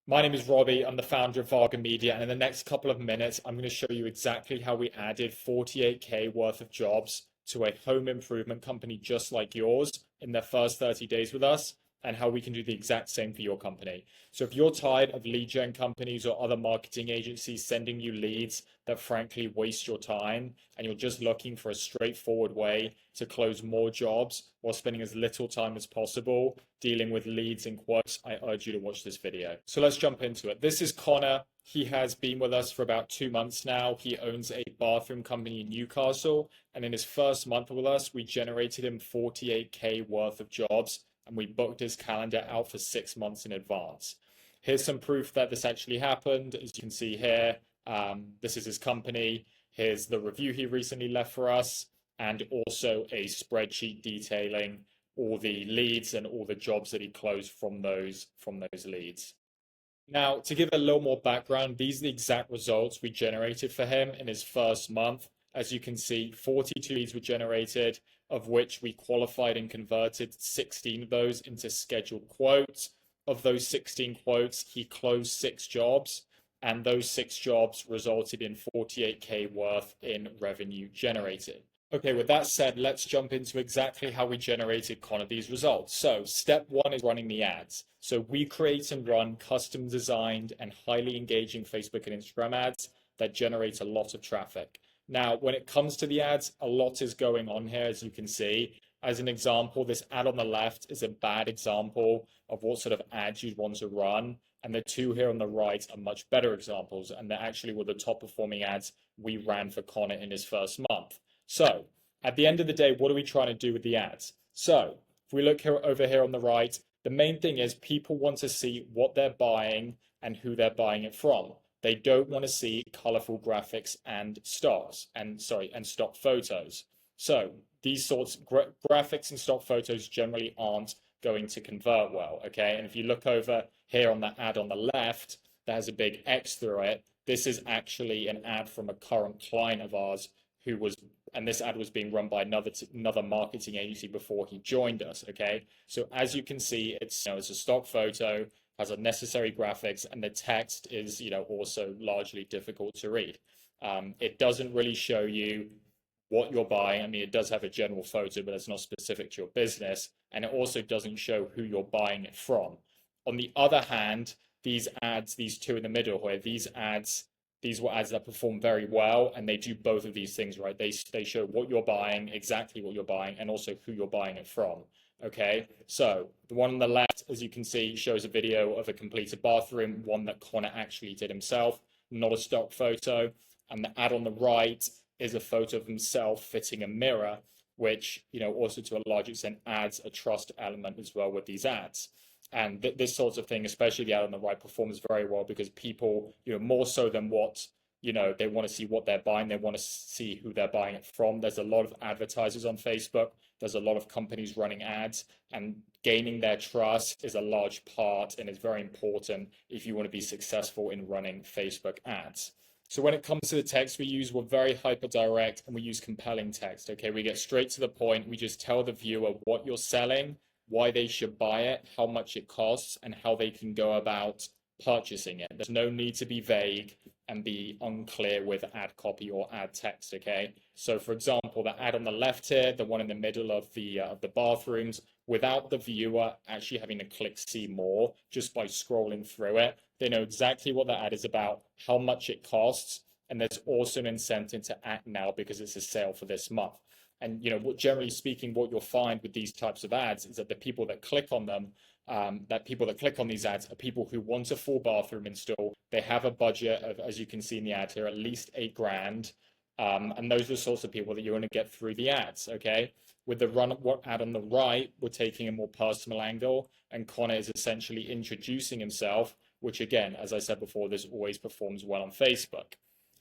My name is Robbie. I'm the founder of Varga Media, and in the next couple of minutes, I'm going to show you exactly how we added 48K worth of jobs to a home improvement company just like yours in their first 30 days with us, and how we can do the exact same for your company. So if you're tired of lead gen companies or other marketing agencies sending you leads that frankly waste your time, and you're just looking for a straightforward way to close more jobs while spending as little time as possible dealing with leads and quotes, I urge you to watch this video. So let's jump into it. This is Connor. He has been with us for about 2 months now. He owns a bathroom company in Newcastle. And in his first month with us, we generated him 48K worth of jobs, and we booked his calendar out for 6 months in advance. Here's some proof that this actually happened. As you can see here, this is his company. Here's the review he recently left for us, and also a spreadsheet detailing all the leads and all the jobs that he closed from those leads. Now, to give a little more background, these are the exact results we generated for him in his first month. As you can see, 42 leads were generated, of which we qualified and converted 16 of those into scheduled quotes. Of those 16 quotes, he closed 6 jobs, and those 6 jobs resulted in 48K worth in revenue generated. Okay, with that said, let's jump into exactly how we generated Connor these results. So step one is running the ads. So we create and run custom designed and highly engaging Facebook and Instagram ads that generate a lot of traffic. Now, when it comes to the ads, a lot is going on here, as you can see. As an example, this ad on the left is a bad example of what sort of ads you'd want to run. And the two here on the right are much better examples. And they actually were the top performing ads we ran for Connor in his first month. So at the end of the day, what are we trying to do with the ads? So if we look here over here on the right, the main thing is people want to see what they're buying and who they're buying it from. They don't want to see colorful graphics and stocks and stock photos. So these sorts of graphics and stock photos generally aren't going to convert well. Okay. And if you look over here on the ad on the left, that has a big X through it. This is actually an ad from a current client of ours and this ad was being run by another marketing agency before he joined us. Okay, so as you can see, it's a stock photo, has unnecessary graphics, and the text is also largely difficult to read. It doesn't really show you what you're buying. I mean, it does have a general photo, but it's not specific to your business, and it also doesn't show who you're buying it from. On the other hand, these ads, these two in the middle here, these were ads that perform very well, and they do both of these things, right? They show what you're buying, exactly what you're buying, and also who you're buying it from. Okay, so the one on the left, as you can see, shows a video of a completed bathroom, one that Connor actually did himself, not a stock photo. And the ad on the right is a photo of himself fitting a mirror, which also to a large extent adds a trust element as well with these ads. And this sort of thing, especially the ad on the right, performs very well because people, more so than what, they want to see what they're buying, they want to see who they're buying it from. There's a lot of advertisers on Facebook. There's a lot of companies running ads, and gaining their trust is a large part and is very important if you want to be successful in running Facebook ads. So when it comes to the text we use, we're very hyper direct and we use compelling text. Okay, we get straight to the point. We just tell the viewer what you're selling, why they should buy it, how much it costs, and how they can go about purchasing it. There's no need to be vague and be unclear with ad copy or ad text, okay? So for example, the ad on the left here, the one in the middle of the bathrooms, without the viewer actually having to click see more, just by scrolling through it, they know exactly what the ad is about, how much it costs, and there's also an incentive to act now because it's a sale for this month. And generally speaking, what you'll find with these types of ads is that the people that click on them, these ads are people who want a full bathroom install. They have a budget of, as you can see in the ad here, at least $8,000. And those are the sorts of people that you're going to get through the ads. Okay. With the ad on the right, we're taking a more personal angle, and Connor is essentially introducing himself, which again, as I said before, this always performs well on Facebook.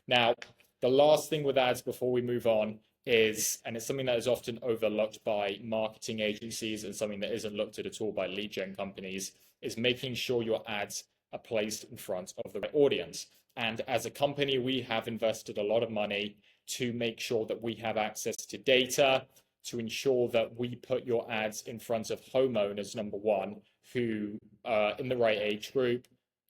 Now, the last thing with ads before we move on is, and it's something that is often overlooked by marketing agencies and something that isn't looked at all by lead gen companies, is making sure your ads are placed in front of the right audience. And as a company, we have invested a lot of money to make sure that we have access to data to ensure that we put your ads in front of homeowners, number one, who are in the right age group,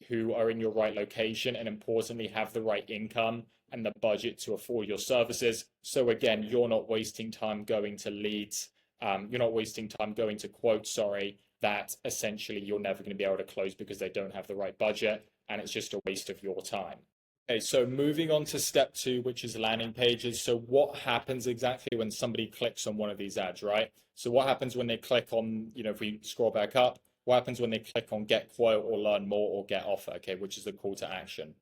who are in your right location and importantly have the right income and the budget to afford your services. So again, you're not wasting time going to leads. You're not wasting time going to quotes, sorry, that essentially you're never going to be able to close because they don't have the right budget and it's just a waste of your time. Okay, so moving on to step two, which is landing pages. So what happens exactly when somebody clicks on one of these ads, right? So what happens when they click on, if we scroll back up, what happens when they click on get quote or learn more or get offer, okay, which is the call to action?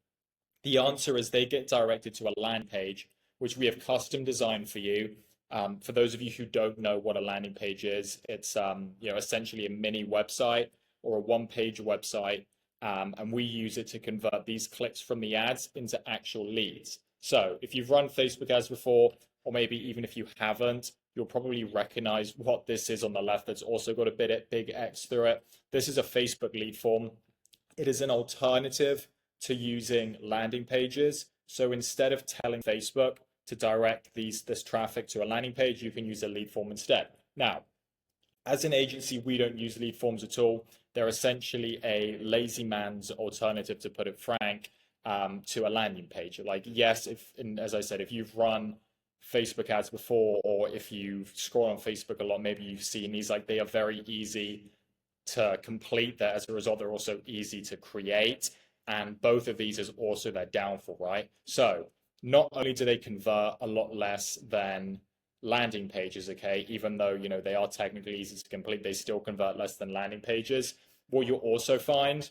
The answer is they get directed to a landing page, which we have custom designed for you. For those of you who don't know what a landing page is, it's essentially a mini website or a one-page website, and we use it to convert these clicks from the ads into actual leads. So if you've run Facebook ads before, or maybe even if you haven't, you'll probably recognize what this is on the left that's also got a big X through it. This is a Facebook lead form. It is an alternative to using landing pages. So instead of telling Facebook to direct this traffic to a landing page, you can use a lead form instead. Now, as an agency, we don't use lead forms at all. They're essentially a lazy man's alternative, to put it frank, to a landing page. Like, yes, as I said, if you've run Facebook ads before, or if you scroll on Facebook a lot, maybe you've seen these, like they are very easy to complete. That as a result, they're also easy to create. And both of these is also their downfall, right? So not only do they convert a lot less than landing pages, okay, even though, they are technically easy to complete, they still convert less than landing pages. What you'll also find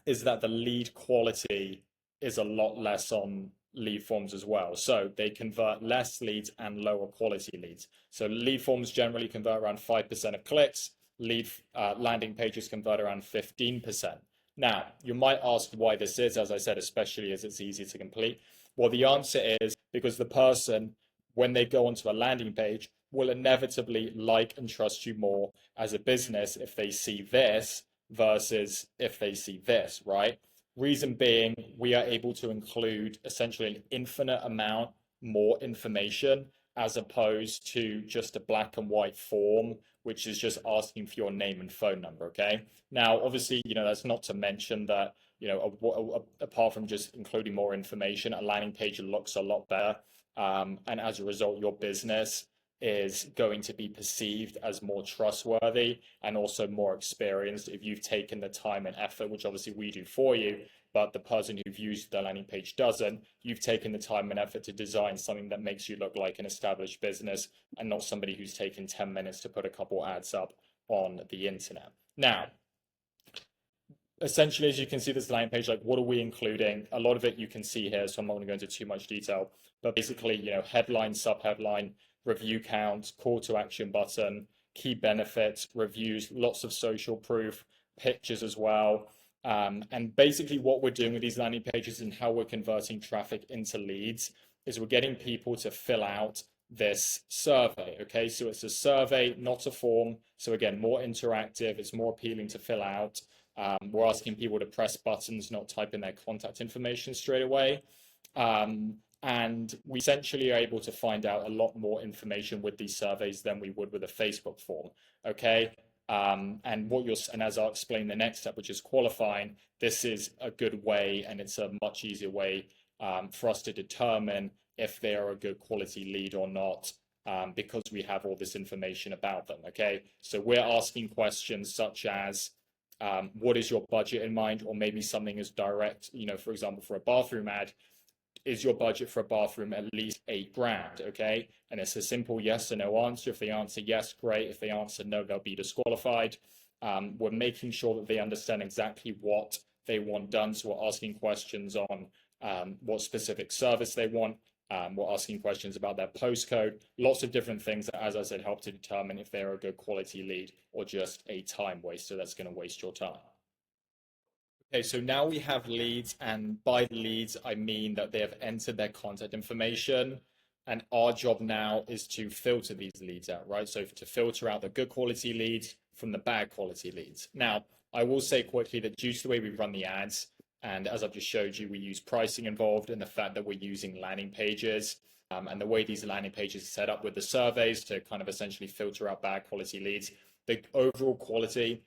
is that the lead quality is a lot less on lead forms as well. So they convert less leads and lower quality leads. So lead forms generally convert around 5% of clicks. Landing pages convert around 15%. Now, you might ask why this is, as I said, especially as it's easy to complete. Well, the answer is because the person, when they go onto a landing page, will inevitably like and trust you more as a business if they see this versus if they see this, right? Reason being, we are able to include essentially an infinite amount more information as opposed to just a black and white form, which is just asking for your name and phone number, okay? Now, obviously, that's not to mention that, apart from just including more information, a landing page looks a lot better. And as a result, your business is going to be perceived as more trustworthy and also more experienced if you've taken the time and effort, which obviously we do for you, but the person who views the landing page doesn't. You've taken the time and effort to design something that makes you look like an established business and not somebody who's taken 10 minutes to put a couple ads up on the internet. Now, essentially, as you can see this landing page, like what are we including? A lot of it you can see here, so I'm not going to go into too much detail, but basically, headline, subheadline, review count, call to action button, key benefits, reviews, lots of social proof, pictures as well. And basically what we're doing with these landing pages and how we're converting traffic into leads is we're getting people to fill out this survey, okay? So it's a survey, not a form. So again, more interactive, it's more appealing to fill out. We're asking people to press buttons, not type in their contact information straight away. And we essentially are able to find out a lot more information with these surveys than we would with a Facebook form, okay? And as I'll explain the next step, which is qualifying, this is a good way and it's a much easier way for us to determine if they are a good quality lead or not, because we have all this information about them, okay? So we're asking questions such as, what is your budget in mind? Or maybe something as direct, for example, for a bathroom ad, is your budget for a bathroom at least $8,000, okay? And it's a simple yes or no answer. If they answer yes, great. If they answer no, they'll be disqualified. We're making sure that they understand exactly what they want done. So we're asking questions on what specific service they want. We're asking questions about their postcode, lots of different things that, as I said, help to determine if they're a good quality lead or just a time waster that's going to waste your time. Okay, so now we have leads, and by leads, I mean that they have entered their contact information, and our job now is to filter these leads out, right? So to filter out the good quality leads from the bad quality leads. Now, I will say quickly that due to the way we run the ads, and as I've just showed you, we use pricing involved and the fact that we're using landing pages, and the way these landing pages are set up with the surveys to kind of essentially filter out bad quality leads, the overall quality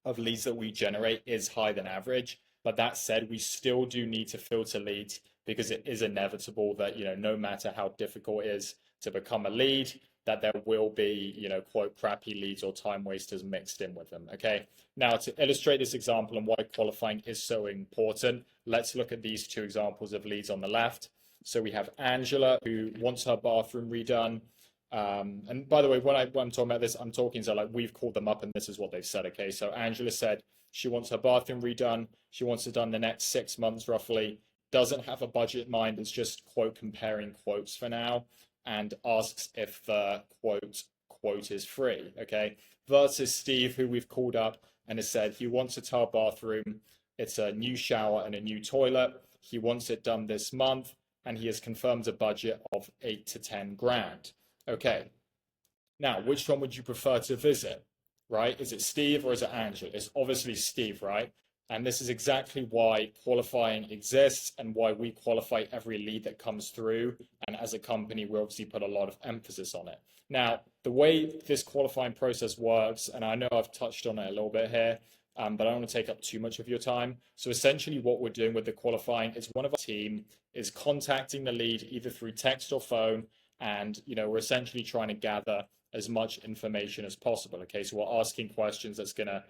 of leads that we generate is higher than average. But that said, we still do need to filter leads because it is inevitable that, no matter how difficult it is to become a lead, that there will be, quote, crappy leads or time wasters mixed in with them. Okay. Now, to illustrate this example and why qualifying is so important, let's look at these two examples of leads on the left. So we have Angela, who wants her bathroom redone. And by the way, when I'm talking about this, I'm talking so like we've called them up and this is what they've said. Okay. So Angela said she wants her bathroom redone. She wants it done the next 6 months roughly. Doesn't have a budget in mind. It's just quote comparing quotes for now, and asks if the quote is free. Okay. Versus Steve, who we've called up and has said he wants a tile bathroom. It's a new shower and a new toilet. He wants it done this month, and he has confirmed a budget of 8 to 10 grand. Okay. Now, which one would you prefer to visit? Right? Is it Steve or is it Angela? It's obviously Steve, right? And this is exactly why qualifying exists and why we qualify every lead that comes through. And as a company, we obviously put a lot of emphasis on it. Now, the way this qualifying process works, and I know I've touched on it a little bit here, but I don't want to take up too much of your time. So essentially what we're doing with the qualifying is one of our team is contacting the lead either through text or phone. And, we're essentially trying to gather as much information as possible. Okay, so we're asking questions that's going to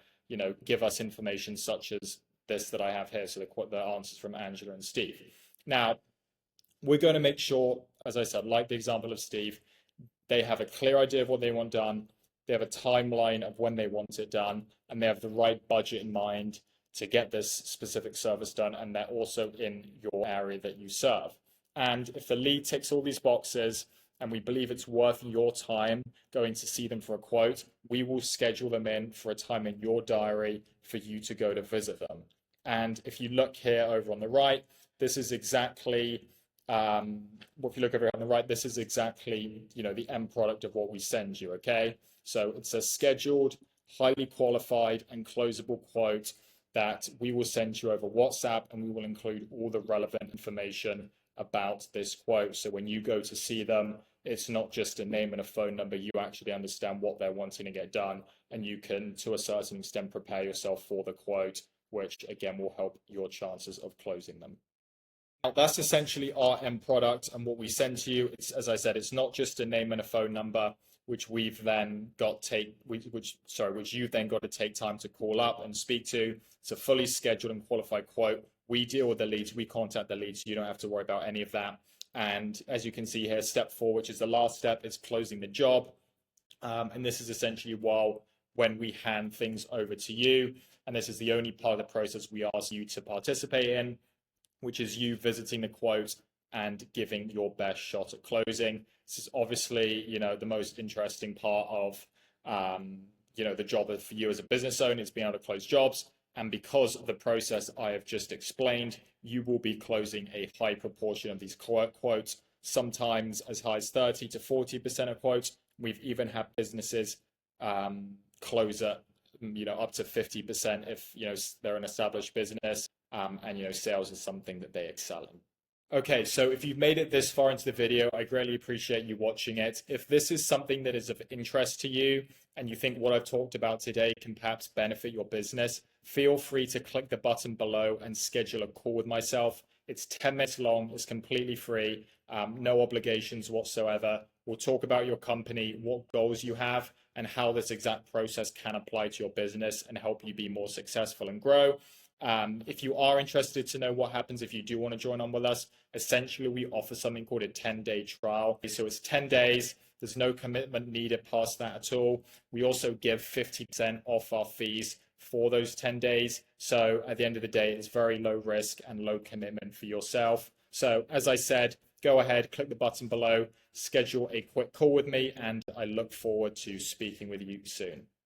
give us information such as this that I have here. So the answers from Angela and Steve. Now, we're going to make sure, as I said, like the example of Steve, they have a clear idea of what they want done. They have a timeline of when they want it done, and they have the right budget in mind to get this specific service done. And they're also in your area that you serve. And if the lead ticks all these boxes, and we believe it's worth your time going to see them for a quote, we will schedule them in for a time in your diary for you to go to visit them. And if you look here over on the right, this is exactly, if you look over on the right, this is exactly, the end product of what we send you, okay? So it's a scheduled, highly qualified and closable quote that we will send you over WhatsApp, and we will include all the relevant information about this quote. So when you go to see them, it's not just a name and a phone number. You actually understand what they're wanting to get done, and you can, to a certain extent, prepare yourself for the quote, which again will help your chances of closing them. Now, that's essentially our end product and what we send to you. It's, as I said, it's not just a name and a phone number, which we've then which you've then got to take time to call up and speak to. It's a fully scheduled and qualified quote. We deal with the leads, we contact the leads, so you don't have to worry about any of that. And as you can see here, step 4, which is the last step, is closing the job. And this is essentially when we hand things over to you. And this is the only part of the process we ask you to participate in, which is you visiting the quote and giving your best shot at closing. This is obviously, the most interesting part of, the job for you as a business owner is being able to close jobs. And because of the process I have just explained, you will be closing a high proportion of these quotes, sometimes as high as 30 to 40% of quotes. We've even had businesses close at, up to 50% if, they're an established business and, sales is something that they excel in. Okay, so if you've made it this far into the video, I greatly appreciate you watching it. If this is something that is of interest to you and you think what I've talked about today can perhaps benefit your business, feel free to click the button below and schedule a call with myself. It's 10 minutes long, it's completely free, no obligations whatsoever. We'll talk about your company, what goals you have, and how this exact process can apply to your business and help you be more successful and grow. If you are interested to know what happens if you do want to join on with us, essentially we offer something called a 10-day trial. So it's 10 days. There's no commitment needed past that at all. We also give 50% off our fees for those 10 days. So at the end of the day, it's very low risk and low commitment for yourself. So as I said, go ahead, click the button below, schedule a quick call with me, and I look forward to speaking with you soon.